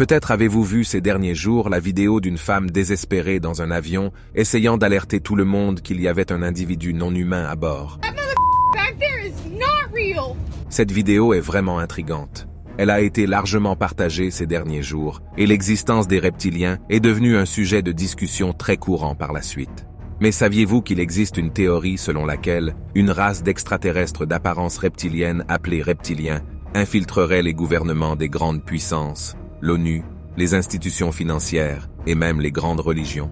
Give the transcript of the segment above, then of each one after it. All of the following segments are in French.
Peut-être avez-vous vu ces derniers jours la vidéo d'une femme désespérée dans un avion, essayant d'alerter tout le monde qu'il y avait un individu non humain à bord. Back there is not real. Cette vidéo est vraiment intrigante. Elle a été largement partagée ces derniers jours, et l'existence des reptiliens est devenue un sujet de discussion très courant par la suite. Mais saviez-vous qu'il existe une théorie selon laquelle une race d'extraterrestres d'apparence reptilienne appelée reptiliens infiltrerait les gouvernements des grandes puissances, l'ONU, les institutions financières et même les grandes religions?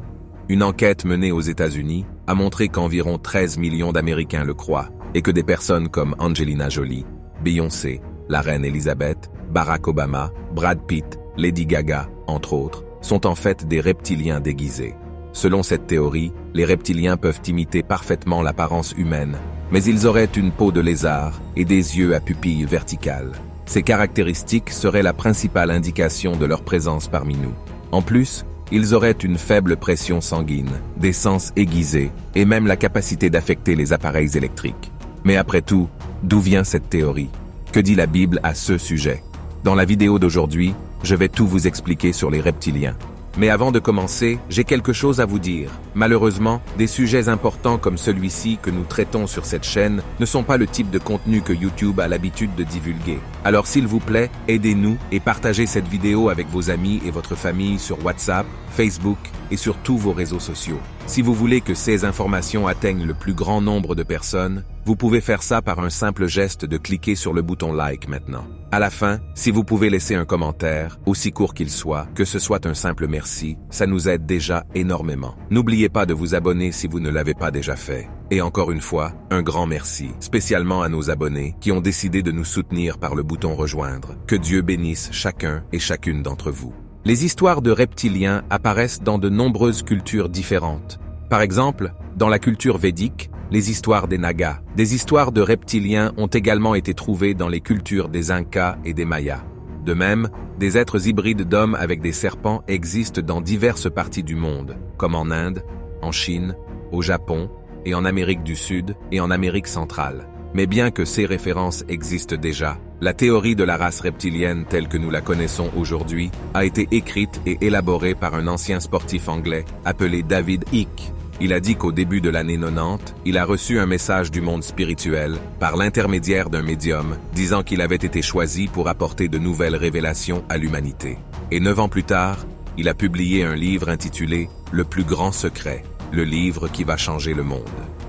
Une enquête menée aux États-Unis a montré qu'environ 13 millions d'Américains le croient et que des personnes comme Angelina Jolie, Beyoncé, la reine Elisabeth, Barack Obama, Brad Pitt, Lady Gaga, entre autres, sont en fait des reptiliens déguisés. Selon cette théorie, les reptiliens peuvent imiter parfaitement l'apparence humaine, mais ils auraient une peau de lézard et des yeux à pupilles verticales. Ces caractéristiques seraient la principale indication de leur présence parmi nous. En plus, ils auraient une faible pression sanguine, des sens aiguisés et même la capacité d'affecter les appareils électriques. Mais après tout, d'où vient cette théorie? Que dit la Bible à ce sujet? Dans la vidéo d'aujourd'hui, je vais tout vous expliquer sur les reptiliens. Mais avant de commencer, j'ai quelque chose à vous dire. Malheureusement, des sujets importants comme celui-ci que nous traitons sur cette chaîne ne sont pas le type de contenu que YouTube a l'habitude de divulguer. Alors s'il vous plaît, aidez-nous et partagez cette vidéo avec vos amis et votre famille sur WhatsApp, Facebook et sur tous vos réseaux sociaux. Si vous voulez que ces informations atteignent le plus grand nombre de personnes, vous pouvez faire ça par un simple geste de cliquer sur le bouton like maintenant. À la fin, si vous pouvez laisser un commentaire, aussi court qu'il soit, que ce soit un simple merci, ça nous aide déjà énormément. N'oubliez pas de vous abonner si vous ne l'avez pas déjà fait. Et encore une fois, un grand merci, spécialement à nos abonnés qui ont décidé de nous soutenir par le bouton rejoindre. Que Dieu bénisse chacun et chacune d'entre vous. Les histoires de reptiliens apparaissent dans de nombreuses cultures différentes. Par exemple, dans la culture védique, les histoires des Nagas. Des histoires de reptiliens ont également été trouvées dans les cultures des Incas et des Mayas. De même, des êtres hybrides d'hommes avec des serpents existent dans diverses parties du monde, comme en Inde, en Chine, au Japon, et en Amérique du Sud et en Amérique centrale. Mais bien que ces références existent déjà, la théorie de la race reptilienne telle que nous la connaissons aujourd'hui a été écrite et élaborée par un ancien sportif anglais appelé David Icke. Il a dit qu'au début de l'année 90, il a reçu un message du monde spirituel par l'intermédiaire d'un médium disant qu'il avait été choisi pour apporter de nouvelles révélations à l'humanité. Et 9 ans plus tard, il a publié un livre intitulé « Le plus grand secret », le livre qui va changer le monde.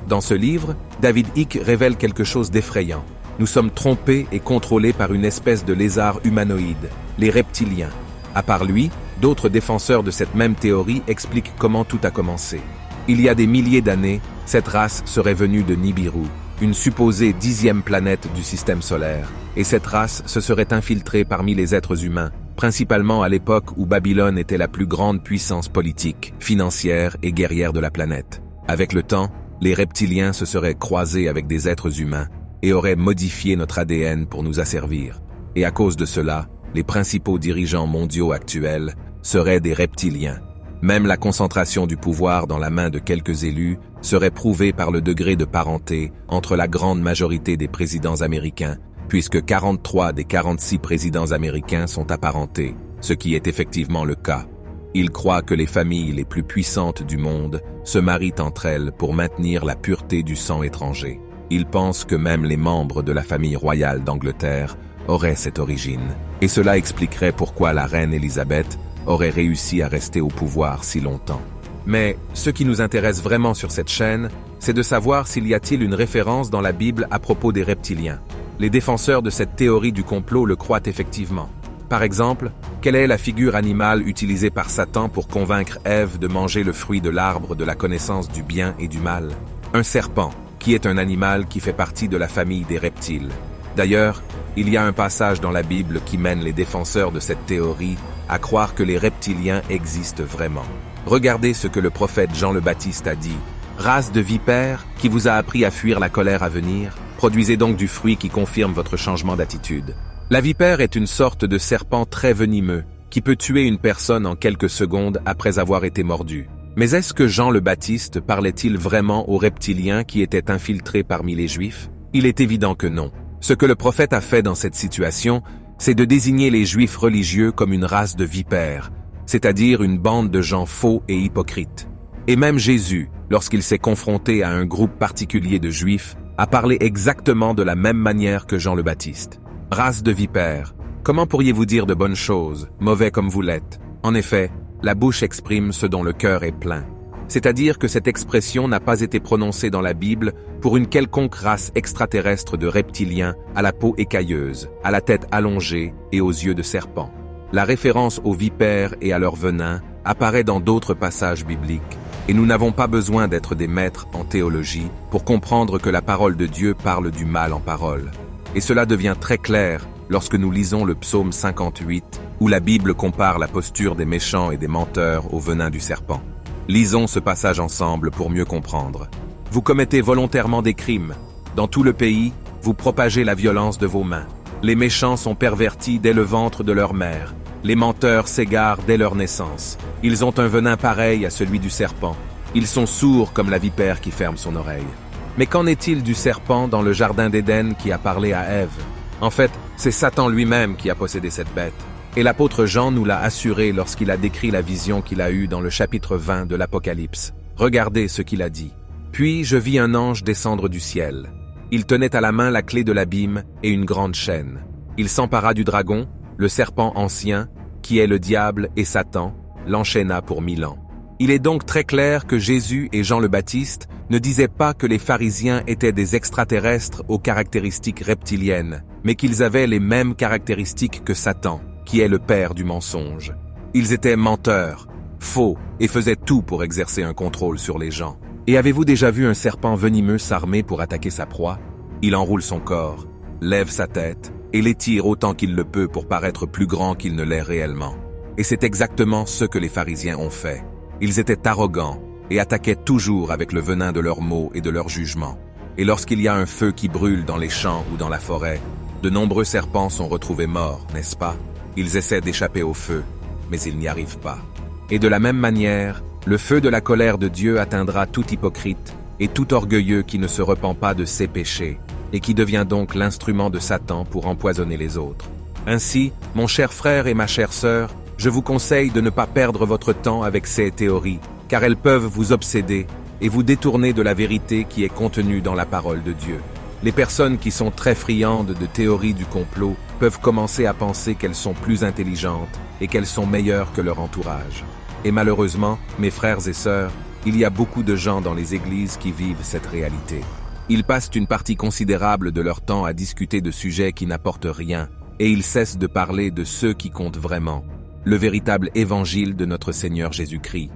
Dans ce livre, David Icke révèle quelque chose d'effrayant. Nous sommes trompés et contrôlés par une espèce de lézard humanoïde, les reptiliens. À part lui, d'autres défenseurs de cette même théorie expliquent comment tout a commencé. Il y a des milliers d'années, cette race serait venue de Nibiru, une supposée 10e planète du système solaire, et cette race se serait infiltrée parmi les êtres humains, principalement à l'époque où Babylone était la plus grande puissance politique, financière et guerrière de la planète. Avec le temps, les reptiliens se seraient croisés avec des êtres humains et auraient modifié notre ADN pour nous asservir. Et à cause de cela, les principaux dirigeants mondiaux actuels seraient des reptiliens. Même la concentration du pouvoir dans la main de quelques élus serait prouvée par le degré de parenté entre la grande majorité des présidents américains, puisque 43 des 46 présidents américains sont apparentés, ce qui est effectivement le cas. Ils croient que les familles les plus puissantes du monde se marient entre elles pour maintenir la pureté du sang étranger. Ils pensent que même les membres de la famille royale d'Angleterre auraient cette origine, et cela expliquerait pourquoi la reine Elisabeth aurait réussi à rester au pouvoir si longtemps. Mais ce qui nous intéresse vraiment sur cette chaîne, c'est de savoir s'il y a-t-il une référence dans la Bible à propos des reptiliens. Les défenseurs de cette théorie du complot le croient effectivement. Par exemple, quelle est la figure animale utilisée par Satan pour convaincre Ève de manger le fruit de l'arbre de la connaissance du bien et du mal? Un serpent, qui est un animal qui fait partie de la famille des reptiles. D'ailleurs, il y a un passage dans la Bible qui mène les défenseurs de cette théorie à croire que les reptiliens existent vraiment. Regardez ce que le prophète Jean le Baptiste a dit. « Race de vipères, qui vous a appris à fuir la colère à venir, produisez donc du fruit qui confirme votre changement d'attitude. » La vipère est une sorte de serpent très venimeux, qui peut tuer une personne en quelques secondes après avoir été mordu. Mais est-ce que Jean le Baptiste parlait-il vraiment aux reptiliens qui étaient infiltrés parmi les Juifs? Il est évident que non. Ce que le prophète a fait dans cette situation, c'est de désigner les Juifs religieux comme une race de vipères, c'est-à-dire une bande de gens faux et hypocrites. Et même Jésus, lorsqu'il s'est confronté à un groupe particulier de Juifs, a parlé exactement de la même manière que Jean le Baptiste. Race de vipères, comment pourriez-vous dire de bonnes choses, mauvais comme vous l'êtes? En effet, la bouche exprime ce dont le cœur est plein. C'est-à-dire que cette expression n'a pas été prononcée dans la Bible pour une quelconque race extraterrestre de reptiliens à la peau écailleuse, à la tête allongée et aux yeux de serpent. La référence aux vipères et à leur venin apparaît dans d'autres passages bibliques, et nous n'avons pas besoin d'être des maîtres en théologie pour comprendre que la parole de Dieu parle du mal en parole. Et cela devient très clair lorsque nous lisons le psaume 58, où la Bible compare la posture des méchants et des menteurs au venin du serpent. Lisons ce passage ensemble pour mieux comprendre. Vous commettez volontairement des crimes. Dans tout le pays, vous propagez la violence de vos mains. Les méchants sont pervertis dès le ventre de leur mère. Les menteurs s'égarent dès leur naissance. Ils ont un venin pareil à celui du serpent. Ils sont sourds comme la vipère qui ferme son oreille. Mais qu'en est-il du serpent dans le jardin d'Éden qui a parlé à Ève? En fait, c'est Satan lui-même qui a possédé cette bête. Et l'apôtre Jean nous l'a assuré lorsqu'il a décrit la vision qu'il a eue dans le chapitre 20 de l'Apocalypse. Regardez ce qu'il a dit. « Puis je vis un ange descendre du ciel. Il tenait à la main la clé de l'abîme et une grande chaîne. Il s'empara du dragon, le serpent ancien, qui est le diable et Satan, l'enchaîna pour 1000 ans. » Il est donc très clair que Jésus et Jean le Baptiste ne disaient pas que les pharisiens étaient des extraterrestres aux caractéristiques reptiliennes, mais qu'ils avaient les mêmes caractéristiques que Satan, qui est le père du mensonge. Ils étaient menteurs, faux, et faisaient tout pour exercer un contrôle sur les gens. Et avez-vous déjà vu un serpent venimeux s'armer pour attaquer sa proie? Il enroule son corps, lève sa tête, et l'étire autant qu'il le peut pour paraître plus grand qu'il ne l'est réellement. Et c'est exactement ce que les pharisiens ont fait. Ils étaient arrogants et attaquaient toujours avec le venin de leurs mots et de leurs jugements. Et lorsqu'il y a un feu qui brûle dans les champs ou dans la forêt, de nombreux serpents sont retrouvés morts, n'est-ce pas? Ils essaient d'échapper au feu, mais ils n'y arrivent pas. Et de la même manière, le feu de la colère de Dieu atteindra tout hypocrite et tout orgueilleux qui ne se repent pas de ses péchés, et qui devient donc l'instrument de Satan pour empoisonner les autres. Ainsi, mon cher frère et ma chère sœur, je vous conseille de ne pas perdre votre temps avec ces théories, car elles peuvent vous obséder et vous détourner de la vérité qui est contenue dans la parole de Dieu. Les personnes qui sont très friandes de théories du complot peuvent commencer à penser qu'elles sont plus intelligentes et qu'elles sont meilleures que leur entourage. Et malheureusement, mes frères et sœurs, il y a beaucoup de gens dans les églises qui vivent cette réalité. Ils passent une partie considérable de leur temps à discuter de sujets qui n'apportent rien, et ils cessent de parler de ceux qui comptent vraiment, le véritable évangile de notre Seigneur Jésus-Christ.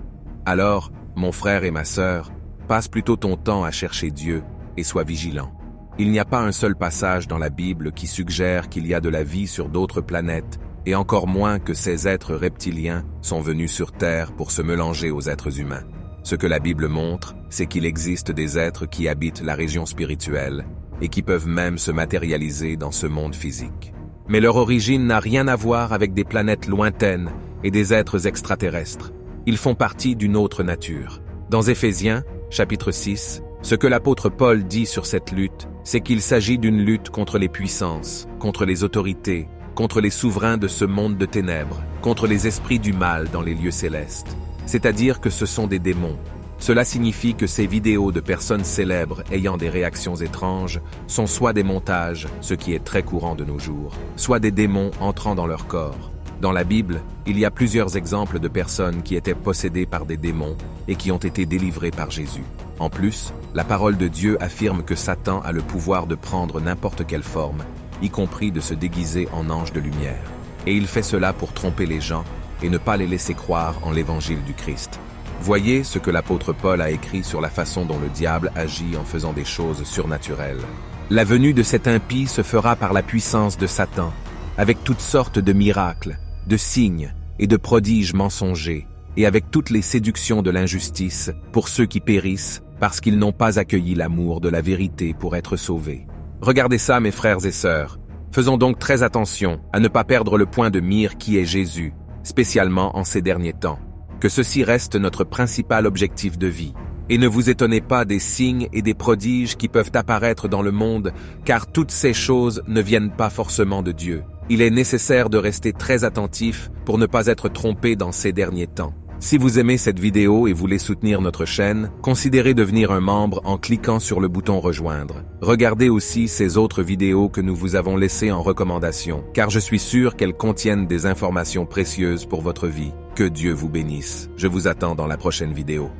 Alors, mon frère et ma sœur, passe plutôt ton temps à chercher Dieu et sois vigilant. Il n'y a pas un seul passage dans la Bible qui suggère qu'il y a de la vie sur d'autres planètes, et encore moins que ces êtres reptiliens sont venus sur Terre pour se mélanger aux êtres humains. Ce que la Bible montre, c'est qu'il existe des êtres qui habitent la région spirituelle et qui peuvent même se matérialiser dans ce monde physique. Mais leur origine n'a rien à voir avec des planètes lointaines et des êtres extraterrestres. Ils font partie d'une autre nature. Dans Éphésiens, chapitre 6, ce que l'apôtre Paul dit sur cette lutte, c'est qu'il s'agit d'une lutte contre les puissances, contre les autorités, contre les souverains de ce monde de ténèbres, contre les esprits du mal dans les lieux célestes. C'est-à-dire que ce sont des démons. Cela signifie que ces vidéos de personnes célèbres ayant des réactions étranges sont soit des montages, ce qui est très courant de nos jours, soit des démons entrant dans leur corps. Dans la Bible, il y a plusieurs exemples de personnes qui étaient possédées par des démons et qui ont été délivrées par Jésus. En plus, la parole de Dieu affirme que Satan a le pouvoir de prendre n'importe quelle forme, y compris de se déguiser en ange de lumière. Et il fait cela pour tromper les gens et ne pas les laisser croire en l'évangile du Christ. Voyez ce que l'apôtre Paul a écrit sur la façon dont le diable agit en faisant des choses surnaturelles. La venue de cet impie se fera par la puissance de Satan, avec toutes sortes de miracles, de signes et de prodiges mensongers, et avec toutes les séductions de l'injustice pour ceux qui périssent parce qu'ils n'ont pas accueilli l'amour de la vérité pour être sauvés. Regardez ça, mes frères et sœurs. Faisons donc très attention à ne pas perdre le point de mire qui est Jésus, spécialement en ces derniers temps. Que ceci reste notre principal objectif de vie. Et ne vous étonnez pas des signes et des prodiges qui peuvent apparaître dans le monde, car toutes ces choses ne viennent pas forcément de Dieu. Il est nécessaire de rester très attentif pour ne pas être trompé dans ces derniers temps. Si vous aimez cette vidéo et voulez soutenir notre chaîne, considérez devenir un membre en cliquant sur le bouton rejoindre. Regardez aussi ces autres vidéos que nous vous avons laissées en recommandation, car je suis sûr qu'elles contiennent des informations précieuses pour votre vie. Que Dieu vous bénisse. Je vous attends dans la prochaine vidéo.